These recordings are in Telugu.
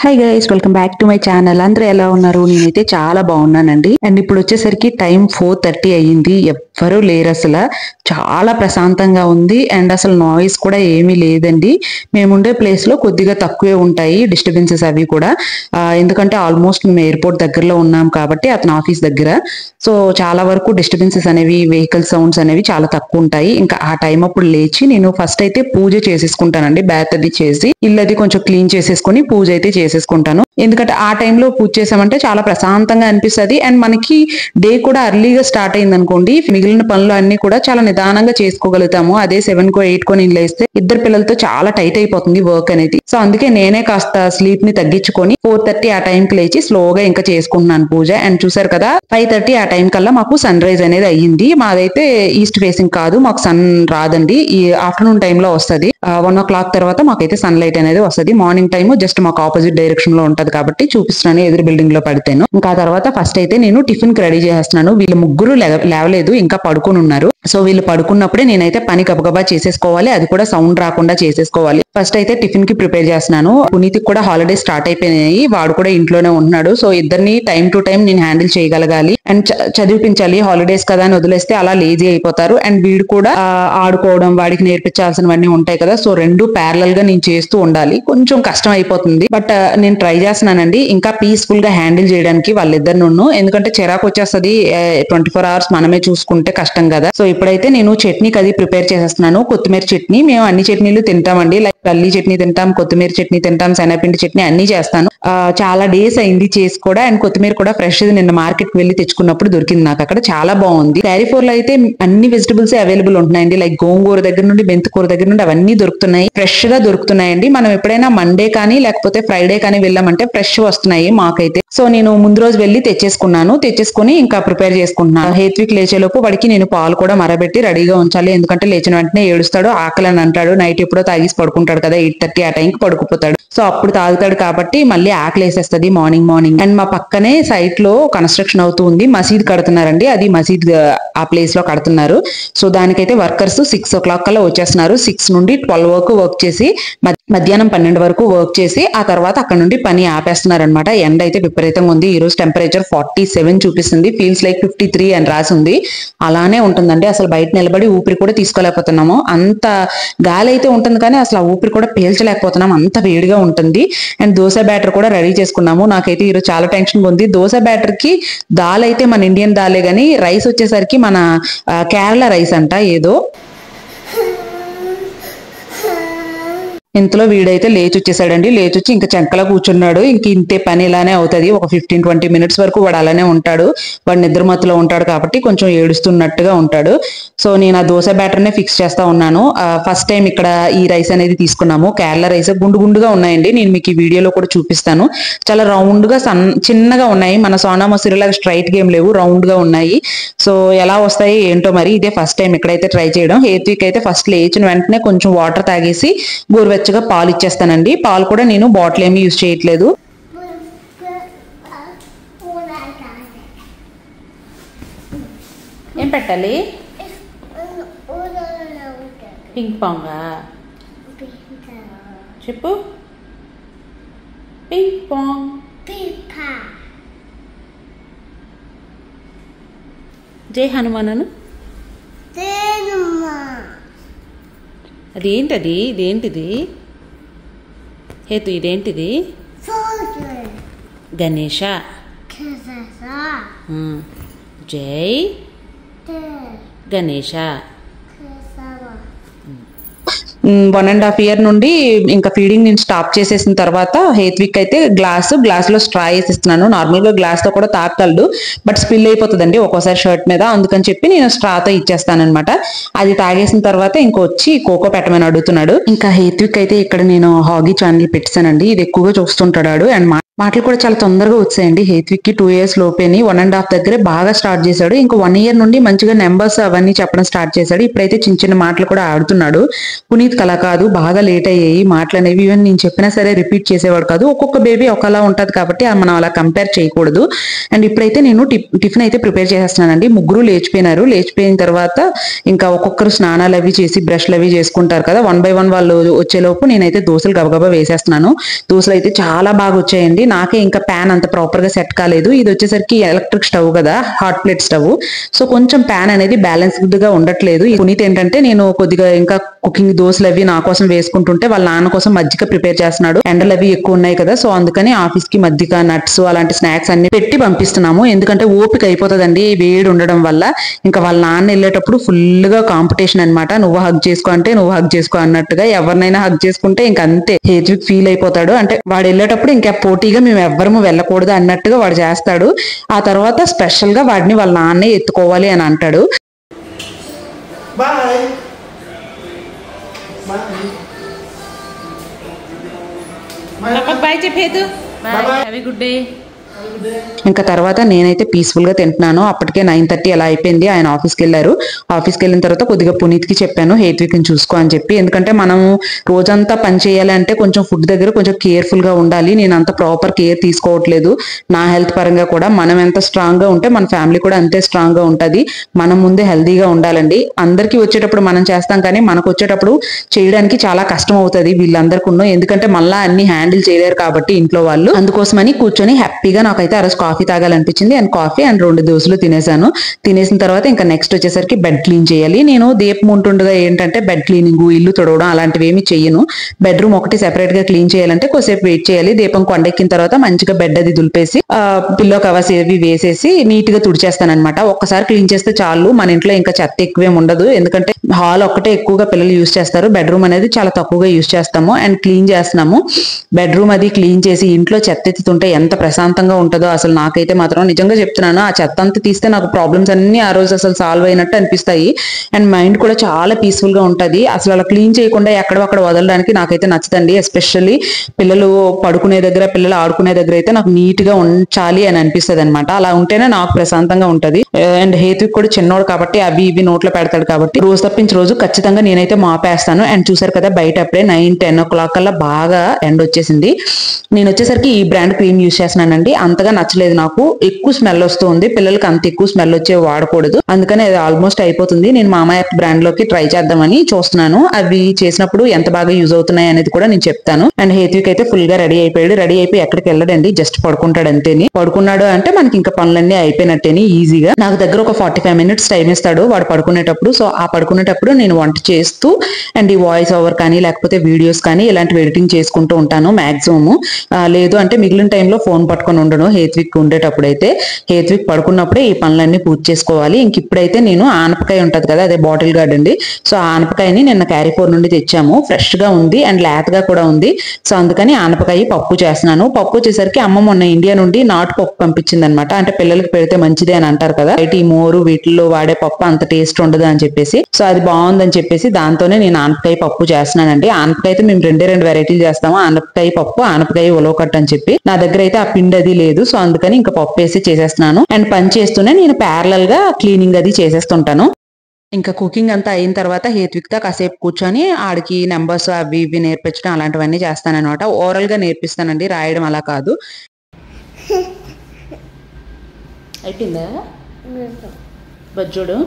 Hi guys, welcome back to my channel. అందరూ ఎలా ఉన్నారు? నేనైతే చాలా బాగున్నానండి. అండ్ ఇప్పుడు వచ్చేసరికి టైం 4:30 అయ్యింది. ఎవ్వరూ లేరు, అసలు చాలా ప్రశాంతంగా ఉంది. అండ్ అసలు నాయిస్ కూడా ఏమీ లేదండి. మేముండే ప్లేస్ లో కొద్దిగా తక్కువే ఉంటాయి డిస్టర్బెన్సెస్ అవి కూడా. ఎందుకంటే ఆల్మోస్ట్ మేము ఎయిర్పోర్ట్ దగ్గరలో ఉన్నాం కాబట్టి, అతని ఆఫీస్ దగ్గర. సో చాలా వరకు డిస్టర్బెన్సెస్ అనేవి, వెహికల్ సౌండ్స్ అనేవి చాలా తక్కువ ఉంటాయి. ఇంకా ఆ టైం అప్పుడు లేచి నేను ఫస్ట్ అయితే పూజ చేసేసుకుంటానండి. బ్యాత్ అది చేసి ఇల్లు అది కొంచెం క్లీన్ చేసేసుకుని పూజ అయితే చేసేసుకుంటాను. ఎందుకంటే ఆ టైంలో పూజ చేసామంటే చాలా ప్రశాంతంగా అనిపిస్తుంది. అండ్ మనకి డే కూడా అర్లీగా స్టార్ట్ అయింది అనుకోండి, మిగిలిన పనులు అన్ని కూడా చాలా నిదానంగా చేసుకోగలుగుతాము. అదే 7-8 నేను లేస్తే ఇద్దరు పిల్లలతో చాలా టైట్ అయిపోతుంది వర్క్ అనేది. సో అందుకే నేనే కాస్త స్లీప్ ని తగ్గించుకొని 4:30 ఆ టైంకి లేచి స్లోగా ఇంకా చేసుకుంటున్నాను పూజ. అండ్ చూసారు కదా, 5:30 ఆ టైం కల్లా మాకు సన్ రైజ్ అనేది అయ్యింది. మాదైతే ఈస్ట్ ఫేసింగ్ కాదు, మాకు సన్ రాదండి. ఈ ఆఫ్టర్నూన్ టైంలో వస్తుంది. 1 o'clock తర్వాత మాకైతే సన్ లైట్ అనేది వస్తుంది. మార్నింగ్ టైం జస్ట్ మాకు ఆపోజిట్ డైరెక్షన్ లో ఉంటది కాబట్టి చూపిస్తున్నాను, ఎదురు బిల్డింగ్ లో పడితేను. ఇంకా తర్వాత ఫస్ట్ అయితే నేను టిఫిన్ కి రెడీ చేస్తున్నాను. వీళ్ళు ముగ్గురు లేవలేదు, ఇంకా పడుకుని ఉన్నారు. సో వీళ్ళు పడుకున్నప్పుడే నేనైతే పని గబగబా చేసేసుకోవాలి, అది కూడా సౌండ్ రాకుండా చేసేసుకోవాలి. ఫస్ట్ అయితే టిఫిన్ కి ప్రిపేర్ చేస్తున్నాను. పునీతికి కూడా హాలిడే స్టార్ట్ అయిపోయినాయి, వాడు కూడా ఇంట్లోనే ఉంటున్నాడు. సో ఇద్దరిని టైం టు టైం నేను హ్యాండిల్ చేయగలగాలి అండ్ చదివించాలి. హాలిడేస్ కదా అని వదిలేస్తే అలా లేజీ అయిపోతారు. అండ్ వీడు కూడా ఆడుకోవడం, వాడికి నేర్పించాల్సినవన్నీ ఉంటాయి కదా. సో రెండు ప్యారలల్ గా నేను చేస్తూ ఉండాలి. కొంచెం కష్టం అయిపోతుంది, బట్ నేను ట్రై చేస్తున్నానండి ఇంకా పీస్ఫుల్ గా హ్యాండిల్ చేయడానికి వాళ్ళిద్దరిను. ఎందుకంటే చిరాకు వచ్చేస్తుంది, 24 hours మనమే చూసుకుంటే కష్టం కదా. సో ఇప్పుడైతే నేను చట్నీకి అది ప్రిపేర్ చేసేస్తున్నాను. కొత్తిమీర చట్నీ. మేము అన్ని చట్నీలు తింటామండి, లైక్ పల్లి చట్నీ తింటాం, కొత్తిమీర చట్నీ తింటాం, శనగపిండి చట్నీ అన్ని చేస్తాను. చాలా డేస్ అయింది చేసి కూడా. అండ్ కొత్తిమీర కూడా ఫ్రెష్ నిన్న మార్కెట్ వెళ్ళి తెచ్చుకున్నప్పుడు దొరికింది నాకు, అక్కడ చాలా బాగుంది. క్యారీఫోర్ లో అయితే అన్ని వెజిటబుల్స్ అవైలబుల్ ఉంటున్నాయండి, లైక్ గోంగూర దగ్గర నుండి మెంతికూర దగ్గర నుండి అవన్నీ దొరుకుతున్నాయి, ఫ్రెష్ గా దొరుకుతున్నాయండి. మనం ఎప్పుడైనా మండే కానీ లేకపోతే ఫ్రైడే కానీ వెళ్ళామంటే ఫ్రెష్ వస్తున్నాయి మాకైతే. సో నేను ముందు రోజు వెళ్ళి తెచ్చేసుకుని ఇంకా ప్రిపేర్ చేసుకుంటున్నాను. హేత్విక్ లేచేలోపు వాడికి నేను పాలు కూడా మరబెట్టి రెడీగా ఉంచాలి. ఎందుకంటే లేచిన వెంటనే ఏడుస్తాడు, ఆకలి అని అంటాడు. నైట్ ఎప్పుడో తాగేసి పడుకుంటాడు కదా, 8:30 ఆ టైంకి పడుకుపోతాడు. సో అప్పుడు తాగుతాడు కాబట్టి మళ్ళీ ఆకలి వేసేస్తుంది మార్నింగ్. అండ్ మా పక్కనే సైట్ లో కన్స్ట్రక్షన్ అవుతూ ఉంది, మసీద్ కడుతున్నారండి. అది మసీద్ ఆ ప్లేస్ లో కడుతున్నారు. సో దానికైతే వర్కర్స్ 6 o'clock కల్లా వచ్చేస్తున్నారు. 6 నుండి 12 వరకు వర్క్ చేసి మధ్యాహ్నం 12 వరకు వర్క్ చేసి ఆ తర్వాత అక్కడ నుండి పని ఆపేస్తున్నారు అనమాట. ఎండ అయితే విపరీతంగా ఉంది. ఈ రోజు టెంపరేచర్ 47 చూపిస్తుంది, ఫీల్స్ లైక్ 53 అని రాసి ఉంది. అలానే ఉంటుందండి, అసలు బయట నిలబడి ఊపిరి కూడా తీసుకోలేకపోతున్నాము. అంత గాలి అయితే ఉంటుంది కానీ అసలు ఆ ఊపిరి కూడా పీల్చలేకపోతున్నాం, అంత వేడిగా ఉంటుంది. అండ్ దోశ బ్యాటర్ కూడా రెడీ చేసుకున్నాము. నాకైతే ఈరోజు చాలా టెన్షన్ ఉంది. దోశ బ్యాటర్ కి దాల్ అయితే మన ఇండియన్ దాలే గానీ రైస్ వచ్చేసరికి మన కేరళ రైస్ అంట ఏదో. ఇంతలో వీడైతే లేచి వచ్చేసాడండి. లేచి వచ్చి ఇంకా చెంకలా కూర్చున్నాడు. ఇంక ఇంతే పని ఇలానే అవుతుంది. ఒక 15-20 minutes వరకు వాడు అలానే ఉంటాడు. వాడు నిద్ర మత్తులో ఉంటాడు కాబట్టి కొంచెం ఏడుస్తున్నట్టుగా ఉంటాడు. సో నేను ఆ దోశ బ్యాటర్ నే ఫిక్స్ చేస్తా ఉన్నాను. ఫస్ట్ టైం ఇక్కడ ఈ రైస్ అనేది తీసుకున్నాము, కేరళ రైస్. గుండుగా ఉన్నాయండి, నేను మీకు ఈ వీడియోలో కూడా చూపిస్తాను. చాలా రౌండ్ గా చిన్నగా ఉన్నాయి, మన సోనా మసూరి లాగా స్ట్రైట్ గేమ్ లేవు, రౌండ్ గా ఉన్నాయి. సో ఎలా వస్తాయి ఏంటో మరి, ఇదే ఫస్ట్ టైం ఇక్కడైతే ట్రై చేయడం. హేత్విక్ అయితే ఫస్ట్ లేచిన వెంటనే కొంచెం వాటర్ తాగేసి గోరువెచ్చగా పాలు ఇచ్చేస్తానండి. పాలు కూడా నేను బాటిల్ ఏమీ యూజ్ చేయట్లేదు. ఏం పెట్టాలి? పింక్ పాంగా చెప్పు. పింక్ పాంగ్. జై హనుమానను. అదేంటది? ఇదేంటిది హేతు? ఇదేంటిది? గణేష. జై గణేష. 1.5 year నుండి ఇంకా ఫీడింగ్ నేను స్టాప్ చేసేసిన తర్వాత హేత్విక్ అయితే గ్లాస్ లో స్ట్రా వేసిస్తున్నాను. నార్మల్ గా గ్లాస్ తో కూడా తాగలడు, బట్ స్పిల్ అయిపోతుందండి ఒక్కోసారి షర్ట్ మీద, అందుకని చెప్పి నేను స్ట్రాతో ఇచ్చేస్తాను అనమాట. అది తాగేసిన తర్వాత ఇంకొచ్చి కోకో పెట్టమని అడుగుతున్నాడు. ఇంకా హేత్విక్ అయితే ఇక్కడ నేను హాగీ ఛానల్ పెట్టానండి, ఇది ఎక్కువగా చూస్తుంటాడు. అండ్ మాటలు కూడా చాలా తొందరగా వచ్చాయండి. హేత్విక్ కి 2 years లోపేని 1.5 దగ్గరే బాగా స్టార్ట్ చేశాడు. ఇంకా 1 year నుండి మంచిగా నెంబర్స్ అవన్నీ చెప్పడం స్టార్ట్ చేశాడు. ఇప్పుడైతే చిన్న చిన్న మాటలు కూడా ఆడుతున్నాడు. పునీత్ కలా కాదు, బాగా లేట్ అయ్యాయి మాటలు అనేవి. ఈవెన్ నేను చెప్పినా సరే రిపీట్ చేసేవాడు కాదు. ఒక్కొక్క బేబీ ఒకలా ఉంటది కాబట్టి మనం అలా కంపేర్ చేయకూడదు. అండ్ ఇప్పుడైతే నేను టిఫిన్ అయితే ప్రిపేర్ చేసేస్తున్నానండి. ముగ్గురు లేచిపోయినారు. లేచిపోయిన తర్వాత ఇంకా ఒక్కొక్కరు స్నానాలు అవి చేసి బ్రష్లు అవి చేసుకుంటారు కదా, 1 by 1 వాళ్ళు వచ్చేలోపు నేనైతే దోశలు గబగబా వేసేస్తున్నాను. దోశలు అయితే చాలా బాగా వచ్చాయండి. నాకే ఇంకా ప్యాన్ అంత ప్రాపర్ గా సెట్ కాలేదు. ఇది వచ్చేసరికి ఎలక్ట్రిక్ స్టవ్ కదా, హాట్ ప్లేట్ స్టవ్. సో కొంచెం ప్యాన్ అనేది బ్యాలెన్స్డ్ గా ఉండట్లేదు. పునీత్ ఏంటంటే నేను కొద్దిగా ఇంకా కుకింగ్ దోశలు అవి నా కోసం వేసుకుంటుంటే వాళ్ళ నాన్న కోసం మజ్జిగ ప్రిపేర్ చేస్తున్నాడు. ఎండలు అవి ఎక్కువ ఉన్నాయి కదా, సో అందుకని ఆఫీస్ కి మజ్జిగ, నట్స్ అలాంటి స్నాక్స్ అన్ని పెట్టి పంపిస్తున్నాము. ఎందుకంటే ఓపిక అయిపోతుందండి వేడి ఉండడం వల్ల. ఇంకా వాళ్ళ నాన్న వెళ్ళేటప్పుడు ఫుల్ గా కాంపిటీషన్ అనమాట. నువ్వు హగ్ చేసుకో అంటే నువ్వు హగ్ చేసుకో అన్నట్టుగా. ఎవరినైనా హగ్ చేసుకుంటే ఇంకా అంతే హేత్విక్ ఫీల్ అయిపోతాడు. అంటే వాడు వెళ్ళేటప్పుడు ఇంకా పోటీగా మేము ఎవ్వరము వెళ్ళకూడదు అన్నట్టుగా వాడు చేస్తాడు. ఆ తర్వాత స్పెషల్ గా వాడిని వాళ్ళ నాన్నే ఎత్తుకోవాలి అని అంటాడు. బాయ్ బాయ్ చెప్పేదు. Bye, have a good day. ఇంకా తర్వాత నేనైతే పీస్ఫుల్ గా తింటున్నాను. అప్పటికే 9:30 అలా అయిపోయింది. ఆయన ఆఫీస్కి వెళ్ళారు. ఆఫీస్కి వెళ్ళిన తర్వాత కొద్దిగా పునీత్ కి చెప్పాను హేత్విక్ ని చూసుకో అని చెప్పి. ఎందుకంటే మనం రోజంతా పని చేయాలి అంటే కొంచెం ఫుడ్ దగ్గర కొంచెం కేర్ఫుల్ గా ఉండాలి. నేను అంత ప్రాపర్ కేర్ తీసుకోవట్లేదు. నా హెల్త్ పరంగా కూడా మనం ఎంత స్ట్రాంగ్ గా ఉంటే మన ఫ్యామిలీ కూడా అంతే స్ట్రాంగ్ గా ఉంటది. మనం ముందే హెల్దీగా ఉండాలండి. అందరికీ వచ్చేటప్పుడు మనం చేస్తాం, కానీ మనకు వచ్చేటప్పుడు చేయడానికి చాలా కష్టం అవుతుంది వీళ్ళందరికీ. ఎందుకంటే మళ్ళా అన్ని హ్యాండిల్ చేయలేరు కాబట్టి ఇంట్లో వాళ్ళు. అందుకోసమని కూర్చొని హ్యాపీగా నాకైతే ఆ రోజు కాఫీ తాగాలనిపించింది. అండ్ కాఫీ అండ్ 2 దోశలు తినేసాను. తినేసిన తర్వాత ఇంకా నెక్స్ట్ వచ్చేసరికి బెడ్ క్లీన్ చేయాలి. నేను దీపం ఉంటుండగా ఏంటంటే బెడ్ క్లీనింగ్, ఇల్లు తుడవడం అలాంటివి ఏమి చెయ్యను. బెడ్రూమ్ ఒకటి సెపరేట్ గా క్లీన్ చేయాలంటే కొద్దిసేపు వెయిట్ చేయాలి. దీపం కొండెక్కిన తర్వాత మంచిగా బెడ్ అది దులిపేసి పిల్లో కవర్స్ ఏవి వేసేసి నీట్ గా తుడిచేస్తాను అనమాట. ఒక్కసారి క్లీన్ చేస్తే చాలు. మన ఇంట్లో ఇంకా చెత్త ఎక్కువేం ఉండదు. ఎందుకంటే హాల్ ఒక్కటే ఎక్కువగా పిల్లలు యూజ్ చేస్తారు. బెడ్రూమ్ అనేది చాలా తక్కువగా యూజ్ చేస్తాము అండ్ క్లీన్ చేస్తున్నాము. బెడ్రూమ్ అది క్లీన్ చేసి ఇంట్లో చెత్త ఎత్తుతుంటే ఎంత ప్రశాంతంగా ఉంటుందో అసలు. నాకైతే మాత్రం నిజంగా చెప్తున్నాను, ఆ చెత్త అంతా తీస్తే నాకు ప్రాబ్లమ్స్ అన్ని ఆ రోజు అసలు సాల్వ్ అయినట్టు అనిపిస్తాయి. అండ్ మైండ్ కూడా చాలా పీస్ఫుల్ గా ఉంటది. అసలు అలా క్లీన్ చేయకుండా ఎక్కడొక్కడ వదలడానికి నాకైతే నచ్చదండి. ఎస్పెషల్లీ పిల్లలు పడుకునే దగ్గర, పిల్లలు ఆడుకునే దగ్గర అయితే నాకు నీట్ గా ఉంచాలి అని అనిపిస్తుంది అనమాట. అలా ఉంటేనే నాకు ప్రశాంతంగా ఉంటది. అండ్ హేతుకి కూడా చిన్నోడు కాబట్టి అవి ఇవి నోట్లో పెడతాడు కాబట్టి రోజు తప్పించి రోజు ఖచ్చితంగా నేనైతే మాపేస్తాను. అండ్ చూసారు కదా బయట అప్పుడే 9-10 o'clock కల్లా బాగా ఎండ వచ్చేసింది. నేను వచ్చేసరికి ఈ బ్రాండ్ క్రీమ్ యూజ్ చేస్తున్నానండి. అంతగా నచ్చలేదు నాకు. ఎక్కువ స్మెల్ వస్తుంది. పిల్లలకి అంత ఎక్కువ స్మెల్ వచ్చే వాడకూడదు. అందుకని అది ఆల్మోస్ట్ అయిపోతుంది. నేను మామాఎర్త్ బ్రాండ్ లోకి ట్రై చేద్దామని చూస్తున్నాను. అవి చేసినప్పుడు ఎంత బాగా యూజ్ అవుతున్నాయి అనేది కూడా నేను చెప్తాను. అండ్ హేత్విక్ అయితే ఫుల్ గా రెడీ అయిపోయాడు. రెడీ అయిపోయి ఎక్కడికి వెళ్ళడండి, జస్ట్ పడుకుంటాడు అంతేని. పడుకున్నాడు అంటే మనకి ఇంకా పనులన్నీ అయిపోయినట్టేని ఈజీగా. నాకు దగ్గర ఒక 45 minutes టైం ఇస్తాడు వాడు పడుకునేటప్పుడు. సో ఆ పడుకునేటప్పుడు నేను వంట చేస్తూ అండ్ ఈ వాయిస్ ఓవర్ కానీ లేకపోతే వీడియోస్ కానీ ఇలాంటివి ఎడిటింగ్ చేసుకుంటూ ఉంటాను మాక్సిమం. లేదు అంటే మిగిలిన టైంలో ఫోన్ పట్టుకొని ఉండను. హేత్విక్ ఉండేటప్పుడు అయితే, హేత్విక్ పడుకున్నప్పుడే ఈ పనులన్నీ పూర్తి చేసుకోవాలి. ఇంక ఇప్పుడైతే నేను ఆనపకాయ ఉంటది కదా, అదే బాటిల్ గార్డ్ అండి. సో ఆ ఆనపకాయని నిన్న క్యారీఫోర్ నుండి తెచ్చాము. ఫ్రెష్ గా ఉంది అండ్ లేతగా కూడా ఉంది. సో అందుకని ఆనపకాయ పప్పు చేస్తున్నాను. పప్పు వచ్చేసరికి అమ్మ మొన్న ఇండియా నుండి నాటు పప్పు పంపించింది అనమాట. అంటే పిల్లలకి పెడితే మంచిదే అని అంటారు కదా, ఈ మోరు వీటిల్లో వాడే పప్పు అంత టేస్ట్ ఉండదు అని చెప్పేసి. సో అది బాగుందని చెప్పేసి దాంతోనే నేను ఆనపకాయ పప్పు చేస్తున్నానండి. ఆనపకాయ అయితే మేము 2 వెరైటీలు చేస్తాము. ఆనపకాయ పప్పు, ఆనపకాయ ఉలవకట్టు అని చెప్పి. నా దగ్గర అయితే ఆ పిండి అది లేదు. సో అందుకని ఇంకా పప్పు వేసి చేసేస్తున్నాను. అండ్ పని చేస్తూనే నేను ప్యారలల్ గా క్లీనింగ్ అది చేసేస్తుంటాను. ఇంకా కుకింగ్ అంతా అయిన తర్వాత హేత్విక్ తో కాసేపు కూర్చొని ఆడికి నెంబర్స్ అవి ఇవి నేర్పించడం అలాంటివన్నీ చేస్తానన్నమాట. ఓవరాల్ గా నేర్పిస్తానండి, రాయడం అలా కాదు. అయిపోయిందా బజ్జోడు?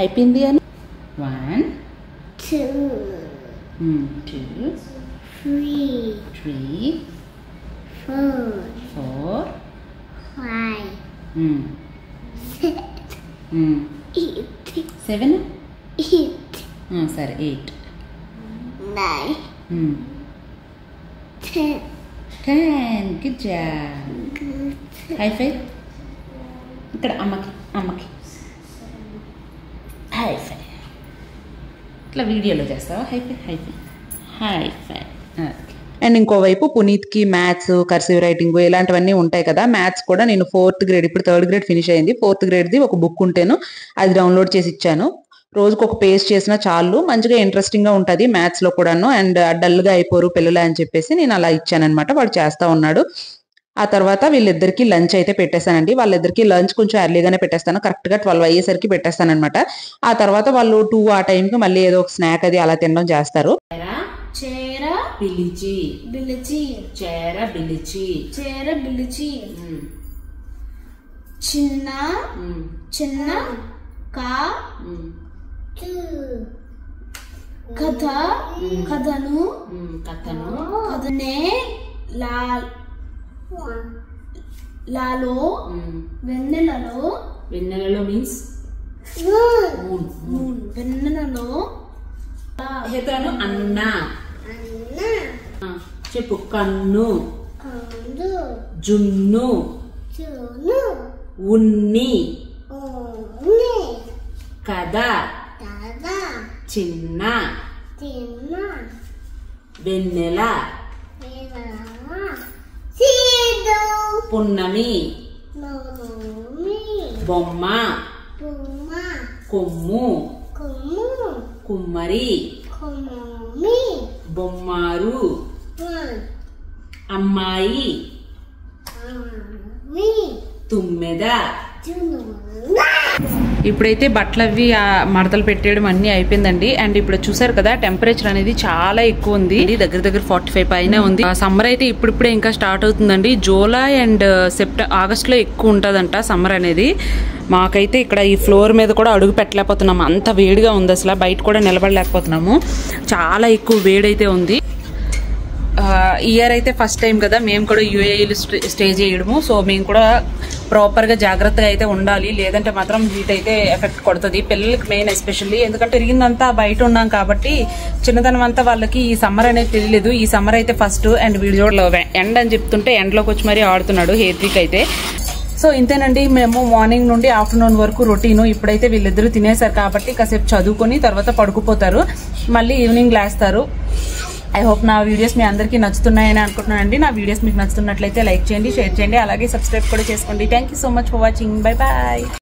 అయిపోయింది అని 1 2 3 4 5 7 సరే 8 9 10 గుడ్ జాబ్. హై ఫైవ్ ఇక్కడ అమ్మకి హై ఫైవ్. ఇట్లా వీడియోలో చేస్తావా? High five. అండ్ ఇంకోవైపు పునీత్ కి మ్యాథ్స్, కర్సివ్ రైటింగ్ ఇలాంటివన్నీ ఉంటాయి కదా. మ్యాథ్స్ కూడా నేను 4th grade, ఇప్పుడు 3rd grade ఫినిష్ అయింది. 4th grade ది ఒక బుక్ ఉంటేను అది డౌన్లోడ్ చేసి ఇచ్చాను. రోజుకు ఒక పేజ్ చేసినా చాలు, మంచిగా ఇంట్రెస్టింగ్ గా ఉంటది మ్యాథ్స్ లో కూడాను. అండ్ డల్ గా అయిపోరు పిల్లలు అని చెప్పేసి నేను అలా ఇచ్చానమాట. వాడు చేస్తా ఉన్నాడు. ఆ తర్వాత వీళ్ళిద్దరికి లంచ్ అయితే పెట్టేశానండి. వాళ్ళిద్దరికి లంచ్ కొంచెం ఎర్లీగానే పెట్టేస్తాను, కరెక్ట్ గా 12 అయ్యేసరికి పెట్టేస్తాను అనమాట. ఆ తర్వాత వాళ్ళు 2 ఆ టైంకి మళ్ళీ ఏదో ఒక స్నాక్ అది అలా తినడం చేస్తారు. చేర పిలిచి బిలిచి చేర బిలిచి చేర బిలిచి చిన్న చిన్న కా కథ కథను కథను కథనే లాలో వెన్నెలలో వెన్నెలలో మీన్స్ మూన్ వెన్నెలలో హేతను అన్న చెప్పు కన్ను జున్ను ఉన్ని కథ చిన్న వెన్నెల పున్నమి బొమ్మ కొమ్ము కుమ్మరి బొమ్మారు అమ్మాయి తుమ్మెద. ఇప్పుడైతే బట్టలు అవి మడతలు పెట్టేయడం అన్ని అయిపోయిందండి. అండ్ ఇప్పుడు చూసారు కదా టెంపరేచర్ అనేది చాలా ఎక్కువ ఉంది, దగ్గర దగ్గర 45 పైన ఉంది. సమ్మర్ అయితే ఇప్పుడిప్పుడే ఇంకా స్టార్ట్ అవుతుందండి. జూలై అండ్ ఆగస్ట్ లో ఎక్కువ ఉంటుందంట సమ్మర్ అనేది. మాకైతే ఇక్కడ ఈ ఫ్లోర్ మీద కూడా అడుగు పెట్టలేకపోతున్నాము, అంత వేడిగా ఉంది. అసలు బయట కూడా నిలబడలేకపోతున్నాము, చాలా ఎక్కువ వేడైతే ఉంది. ఇయర్ అయితే ఫస్ట్ టైం కదా మేము కూడా యూఏఈలో స్టే చేయడము. సో మేము కూడా ప్రాపర్గా జాగ్రత్తగా అయితే ఉండాలి, లేదంటే మాత్రం హీట్ అయితే ఎఫెక్ట్ కొడుతుంది పిల్లలకి మెయిన్ ఎస్పెషల్లీ. ఎందుకంటే తిరిగిందంతా బయట ఉన్నాం కాబట్టి చిన్నతనం అంతా వాళ్ళకి ఈ సమ్మర్ అనేది తెలియలేదు. ఈ సమ్మర్ అయితే ఫస్ట్. అండ్ వీడియో ఎండ్ అని చెప్తుంటే ఎండ్లోకి వచ్చి మరీ ఆడుతున్నాడు హేత్విక్ అయితే. సో ఇంతేనండి, మేము మార్నింగ్ నుండి ఆఫ్టర్నూన్ వరకు రొటీను. ఇప్పుడైతే వీళ్ళిద్దరూ తినేశారు కాబట్టి కాసేపు చదువుకొని తర్వాత పడుకుపోతారు, మళ్ళీ ఈవినింగ్ లేస్తారు. ఐ హోప్ నా వీడియోస్ మీ అందరికీ నచ్చుతున్నాయని అనుకుంటున్నానండి. నా వీడియోస్ మీకు నచ్చుతున్నట్లయితే లైక్ చేయండి, షేర్ చేయండి, అలాగే సబ్స్క్రైబ్ కూడా చేసుకోండి. Thank you so much for watching. Bye bye.